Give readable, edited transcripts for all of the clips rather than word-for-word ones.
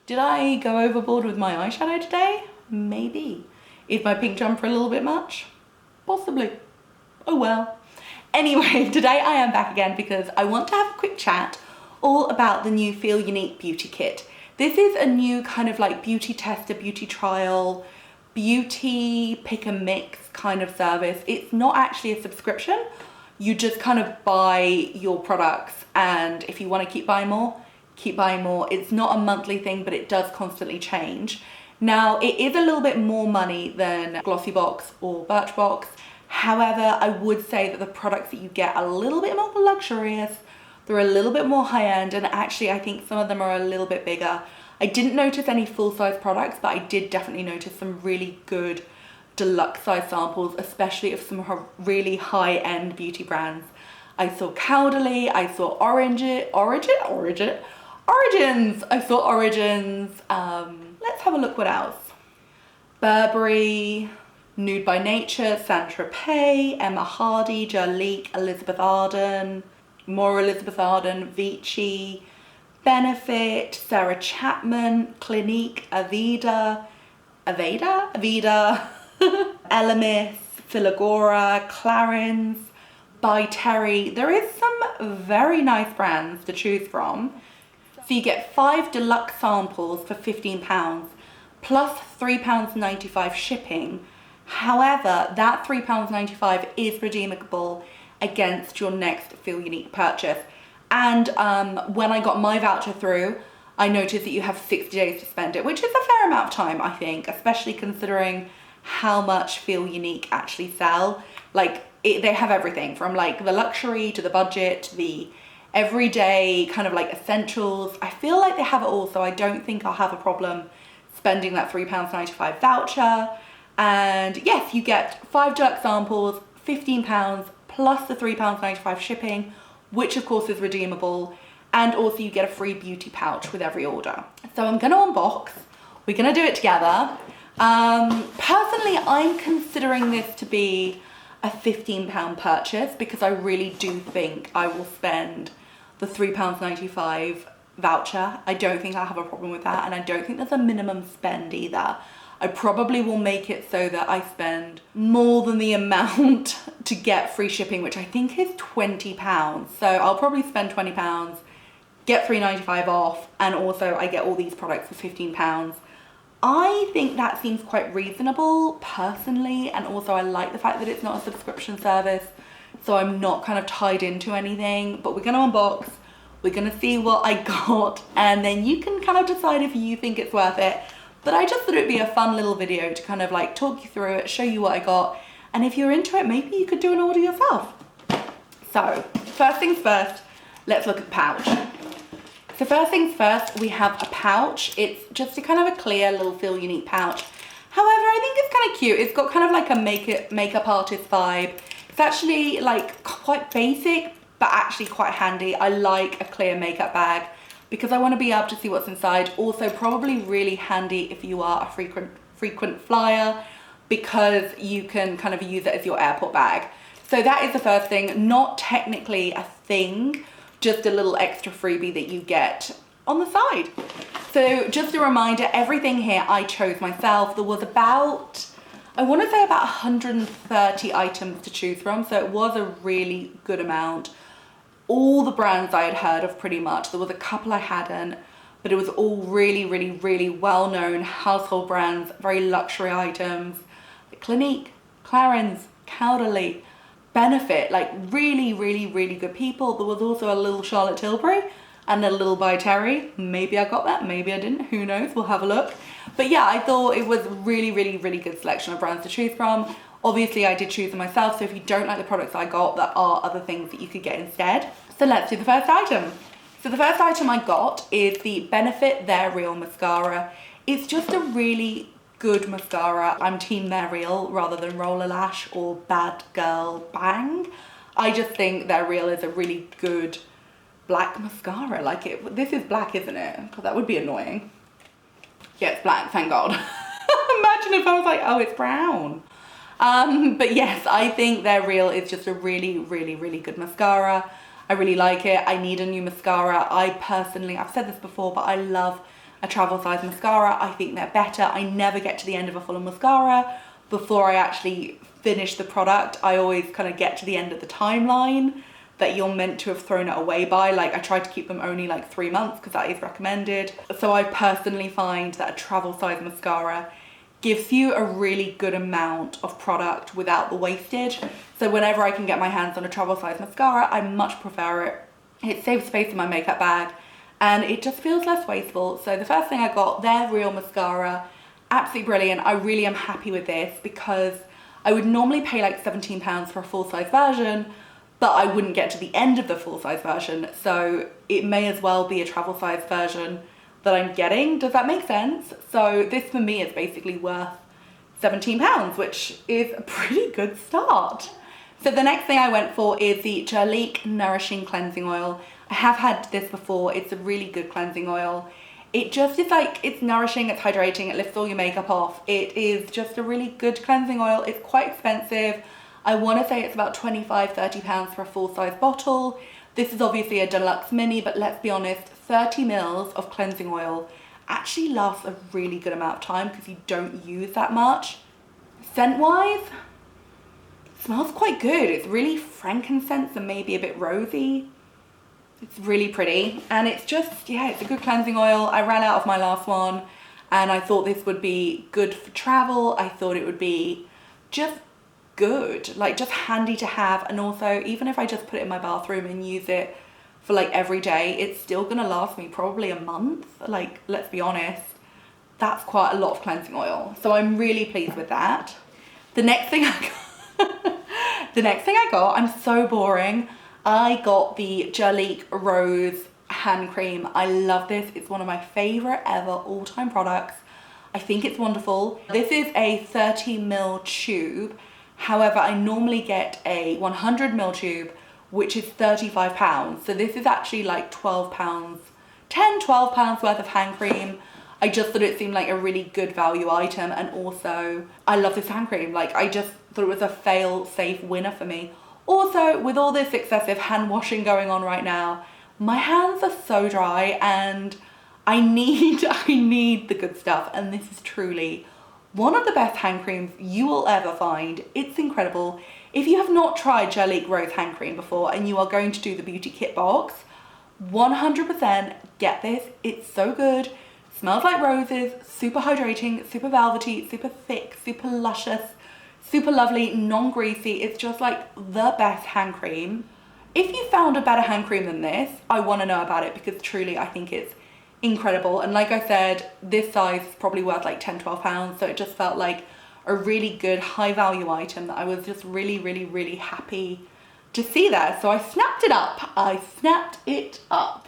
Did I go overboard with my eyeshadow today? Maybe. Is my pink jumper a little bit much? Possibly. Oh well. Anyway, today I am back again because I want to have a quick chat all about the new Feel Unique beauty kit. This is a new kind of like beauty tester, beauty trial, beauty pick and mix kind of service. It's not actually a subscription. You just kind of buy your products, and if you want to keep buying more, keep buying more. It's not a monthly thing, but it does constantly change. Now, it is a little bit more money than Glossybox or Birchbox. However, I would say that the products that you get are a little bit more luxurious. They're a little bit more high-end, and actually I think some of them are a little bit bigger. I didn't notice any full-size products, but I did definitely notice some really good deluxe size samples, especially of some really high-end beauty brands. I saw Caudelie, I saw Origins. I saw Origins. Let's have a look what else. Burberry, Nude by Nature, Saint Tropez, Emma Hardy, Jurlique, Elizabeth Arden, more Elizabeth Arden, Vichy, Benefit, Sarah Chapman, Clinique, Aveda, elemis, Filagora, Clarins, by Terry. There is some very nice brands to choose from. So you get 5 deluxe samples for £15 plus £3.95 shipping. However, that £3.95 is redeemable against your next Feel Unique purchase. And when I got my voucher through, I noticed that you have 60 days to spend it, which is a fair amount of time, I think, especially considering how much Feel Unique actually sell. Like, they have everything from like the luxury to the budget to the everyday kind of like essentials. I feel like they have it all, so I don't think I'll have a problem spending that £3.95 voucher. And yes, you get 5 deluxe samples, £15 plus the £3.95 shipping, which of course is redeemable. And also you get a free beauty pouch with every order. So I'm gonna unbox, we're gonna do it together. Personally, I'm considering this to be a £15 purchase because I really do think I will spend the £3.95 voucher. I don't think I'll have a problem with that, and I don't think there's a minimum spend either. I probably will make it so that I spend more than the amount to get free shipping, which I think is £20. So I'll probably spend £20, get £3.95 off, and also I get all these products for £15. I think that seems quite reasonable personally, and also I like the fact that it's not a subscription service, so I'm not kind of tied into anything. But we're gonna unbox, we're gonna see what I got, and then you can kind of decide if you think it's worth it. But I just thought it'd be a fun little video to kind of like talk you through it, show you what I got, and if you're into it, maybe you could do an order yourself. So first things first, let's look at the pouch. So first things first, we have a pouch. It's just a kind of a clear little Feel Unique pouch. However, I think it's kind of cute. It's got kind of like a makeup artist vibe. It's actually like quite basic, but actually quite handy. I like a clear makeup bag because I want to be able to see what's inside. Also probably really handy if you are a frequent flyer, because you can kind of use it as your airport bag. So that is the first thing. Not technically a thing, just a little extra freebie that you get on the side. So just a reminder, everything here I chose myself. There was about, I want to say about 130 items to choose from, so it was a really good amount. All the brands I had heard of pretty much. There was a couple I hadn't, but it was all really, really, really well-known household brands, very luxury items. Clinique, Clarins, Caudelie, Benefit, like really, really, really good people. There was also a little Charlotte Tilbury and a little by Terry. Maybe I got that, maybe I didn't, who knows, we'll have a look. But yeah, I thought it was really, really, really good selection of brands to choose from. Obviously I did choose them myself, so if you don't like the products I got, there are other things that you could get instead. So let's do the first item. So the first item I got is the Benefit They're Real mascara. It's just a really good mascara. I'm team They're Real rather than Roller Lash or Bad Girl Bang. I just think They're Real is a really good black mascara. Like this is black, isn't it? Because that would be annoying. Yeah, it's black, thank God. Imagine if I was like, oh, it's brown. But yes, I think They're Real is just a really, really, really good mascara. I really like it. I need a new mascara. I personally, I've said this before, but I love a travel size mascara. I think they're better. I never get to the end of a full mascara before I actually finish the product. I always kind of get to the end of the timeline that you're meant to have thrown it away by. Like, I try to keep them only like 3 months because that is recommended. So I personally find that a travel size mascara gives you a really good amount of product without the wastage. So whenever I can get my hands on a travel size mascara, I much prefer it. It saves space in my makeup bag and it just feels less wasteful. So the first thing I got, their Real Mascara, absolutely brilliant. I really am happy with this because I would normally pay like £17 for a full size version, but I wouldn't get to the end of the full size version. So it may as well be a travel size version that I'm getting. Does that make sense? So this for me is basically worth £17, which is a pretty good start. So the next thing I went for is the Jurlique Nourishing Cleansing Oil. I have had this before. It's a really good cleansing oil. It just is like, it's nourishing, it's hydrating, it lifts all your makeup off. It is just a really good cleansing oil. It's quite expensive. I want to say it's about £25–30 for a full size bottle. This is obviously a deluxe mini, but let's be honest, 30 mils of cleansing oil actually lasts a really good amount of time because you don't use that much. Scent wise, it smells quite good. It's really frankincense and maybe a bit rosy. It's really pretty and it's just, yeah, it's a good cleansing oil. I ran out of my last one and I thought this would be good for travel. I thought it would be just good, like just handy to have. And also, even if I just put it in my bathroom and use it for like every day, it's still gonna last me probably a month. Like, let's be honest, that's quite a lot of cleansing oil. So I'm really pleased with that. The next thing I got, I'm so boring. I got the Jurlique Rose hand cream. I love this. It's one of my favorite ever all-time products. I think it's wonderful. This is a 30 ml tube. However, I normally get a 100 ml tube, which is £35. So this is actually like £12, £10–12 worth of hand cream. I just thought it seemed like a really good value item. And also, I love this hand cream. Like, I just thought it was a fail-safe winner for me. Also, with all this excessive hand washing going on right now, my hands are so dry and I need the good stuff. And this is truly one of the best hand creams you will ever find. It's incredible. If you have not tried Jurlique Rose hand cream before and you are going to do the beauty kit box, 100% get this. It's so good. Smells like roses, super hydrating, super velvety, super thick, super luscious, super lovely, non-greasy. It's just like the best hand cream. If you found a better hand cream than this, I want to know about it because truly I think it's incredible. And like I said, this size is probably worth like £10–12, so it just felt like a really good high value item that I was just really, really, really happy to see there. So I snapped it up.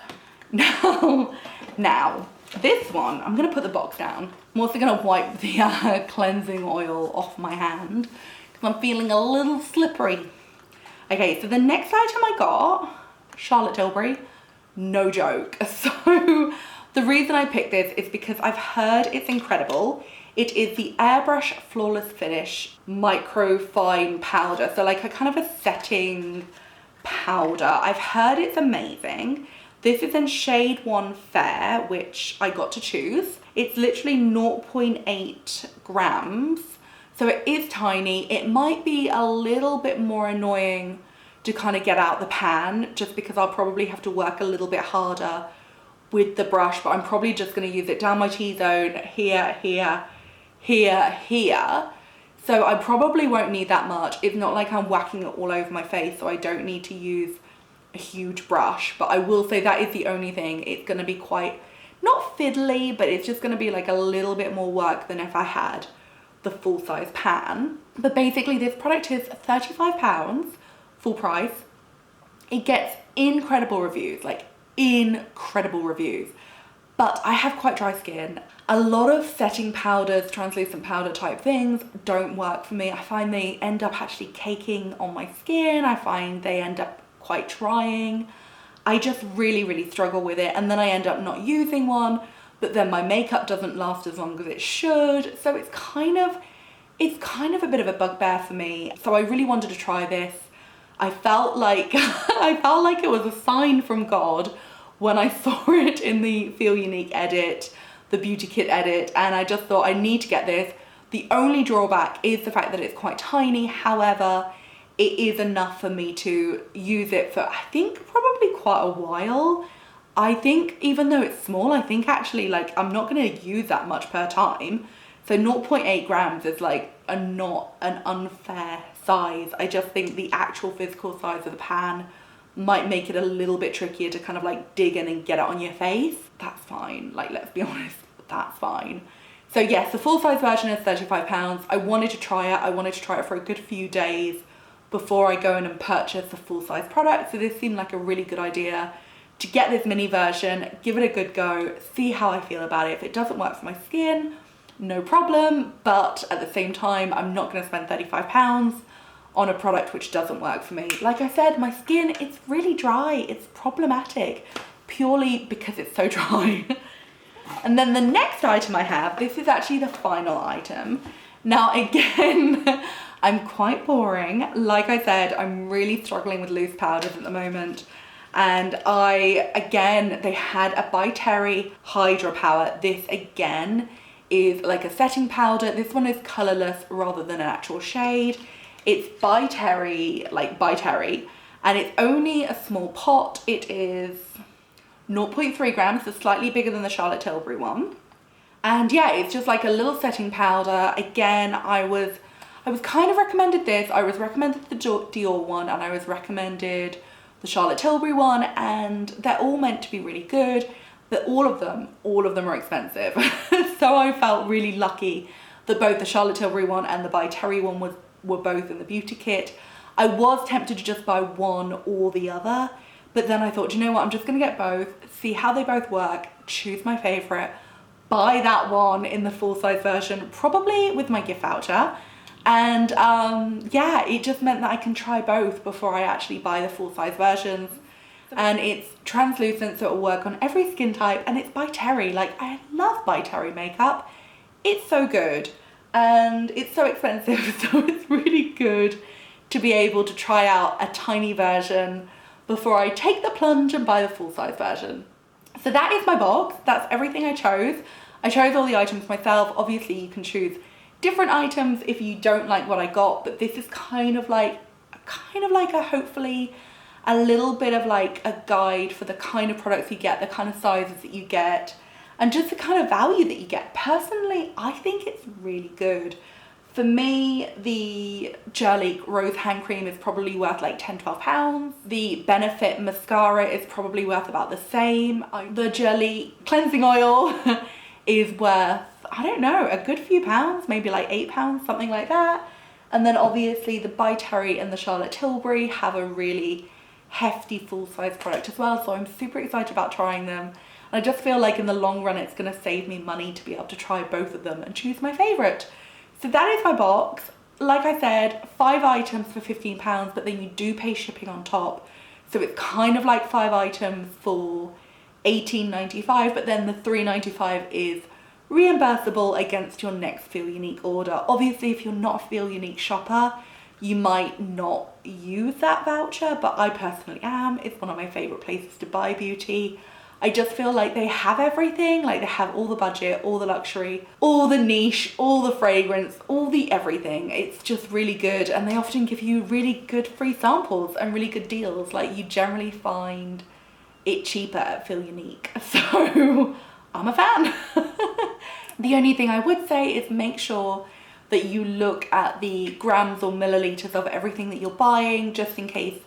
Now, this one, I'm gonna put the box down. I'm also gonna wipe the cleansing oil off my hand because I'm feeling a little slippery. Okay, so the next item I got, Charlotte Tilbury, no joke. So the reason I picked this is because I've heard it's incredible. It is the Airbrush Flawless Finish Micro Fine Powder. So like a kind of a setting powder. I've heard it's amazing. This is in shade 1 Fair, which I got to choose. It's literally 0.8 grams. So it is tiny. It might be a little bit more annoying to kind of get out the pan just because I'll probably have to work a little bit harder with the brush, but I'm probably just going to use it down my T-zone, here, here, here, here. So I probably won't need that much. It's not like I'm whacking it all over my face, so I don't need to use a huge brush. But I will say that is the only thing. It's going to be quite, not fiddly, but it's just going to be like a little bit more work than if I had the full size pan. But basically this product is £35, full price. It gets incredible reviews, like incredible reviews. But I have quite dry skin. A lot of setting powders, translucent powder type things don't work for me. I find they end up actually caking on my skin. I find they end up quite drying. I just really, really struggle with it. And then I end up not using one, but then my makeup doesn't last as long as it should. So it's kind of a bit of a bugbear for me. So I really wanted to try this. I felt like it was a sign from God when I saw it in the Feel Unique edit the beauty kit edit, and I just thought I need to get this. The only drawback is the fact that it's quite tiny. However, it is enough for me to use it for, I think, probably quite a while. I think even though it's small, I think actually like I'm not going to use that much per time. So 0.8 grams is like not an unfair size. I just think the actual physical size of the pan might make it a little bit trickier to kind of like dig in and get it on your face. That's fine, like let's be honest, that's fine. So yes, the full size version is £35. I wanted to try it. I wanted to try it for a good few days before I go in and purchase the full size product. So this seemed like a really good idea to get this mini version, give it a good go, see how I feel about it. If it doesn't work for my skin, no problem. But at the same time, I'm not gonna spend £35 on a product which doesn't work for me. Like I said, my skin, it's really dry. It's problematic purely because it's so dry. And then the next item I have, this is actually the final item. Now again, I'm quite boring. Like I said, I'm really struggling with loose powders at the moment. And again, they had a by Terry Hydra Power. This again is like a setting powder. This one is colorless rather than an actual shade. It's by Terry, and it's only a small pot. It is 0.3 grams, so slightly bigger than the Charlotte Tilbury one. And yeah, it's just like a little setting powder. Again, I was kind of recommended this. I was recommended the Dior one, and I was recommended the Charlotte Tilbury one, and they're all meant to be really good, but all of them are expensive. So I felt really lucky that both the Charlotte Tilbury one and the by Terry one were both in the beauty kit. I was tempted to just buy one or the other, but then I thought, you know what, I'm just gonna get both, see how they both work, choose my favorite, buy that one in the full size version, probably with my gift voucher. And yeah, it just meant that I can try both before I actually buy the full size versions. And it's translucent, so it'll work on every skin type, and it's by Terry. Like, I love by Terry makeup. It's so good, and it's so expensive, so it's really good to be able to try out a tiny version before I take the plunge and buy the full size version. So that is my box. That's everything I chose. I chose all the items myself. Obviously, you can choose different items if you don't like what I got, but this is kind of like a hopefully a little bit of like a guide for the kind of products you get, the kind of sizes that you get, and just the kind of value that you get. Personally, I think it's really good. For me, the Jurlique Rose Hand Cream is probably worth like £10–12. The Benefit Mascara is probably worth about the same. The Jurlique Cleansing Oil is worth, I don't know, a good few pounds, maybe like £8, something like that. And then obviously the by Terry and the Charlotte Tilbury have a really hefty full-size product as well, so I'm super excited about trying them. And I just feel like in the long run it's going to save me money to be able to try both of them and choose my favourite. So that is my box. Like I said, 5 items for £15, but then you do pay shipping on top, so it's kind of like 5 items for $18.95, but then the $3.95 is reimbursable against your next feelunique order. Obviously, if you're not a feelunique shopper, you might not use that voucher, but I personally am. It's one of my favorite places to buy beauty. I just feel like they have everything. Like, they have all the budget, all the luxury, all the niche, all the fragrance, all the everything. It's just really good, and they often give you really good free samples and really good deals. Like, you generally find it cheaper at feelunique, so I'm a fan. The only thing I would say is make sure that you look at the grams or milliliters of everything that you're buying, just in case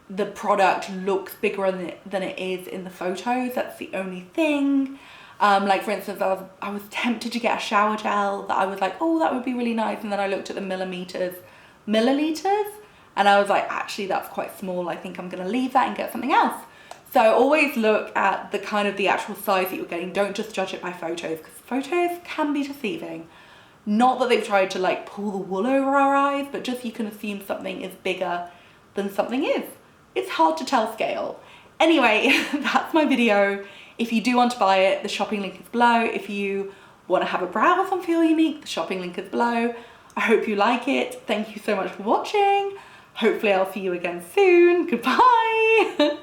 the product looks bigger than it is in the photos. That's the only thing. Like, for instance, I was tempted to get a shower gel that I was like, oh, that would be really nice, and then I looked at the milliliters, and I was like, actually that's quite small. I think I'm gonna leave that and get something else. So always look at the kind of the actual size that you're getting. Don't just judge it by photos, because photos can be deceiving. Not that they've tried to like pull the wool over our eyes, but just you can assume something is bigger than something is. It's hard to tell scale. Anyway, that's my video. If you do want to buy it, the shopping link is below. If you want to have a browse on feelunique, the shopping link is below. I hope you like it. Thank you so much for watching. Hopefully I'll see you again soon. Goodbye.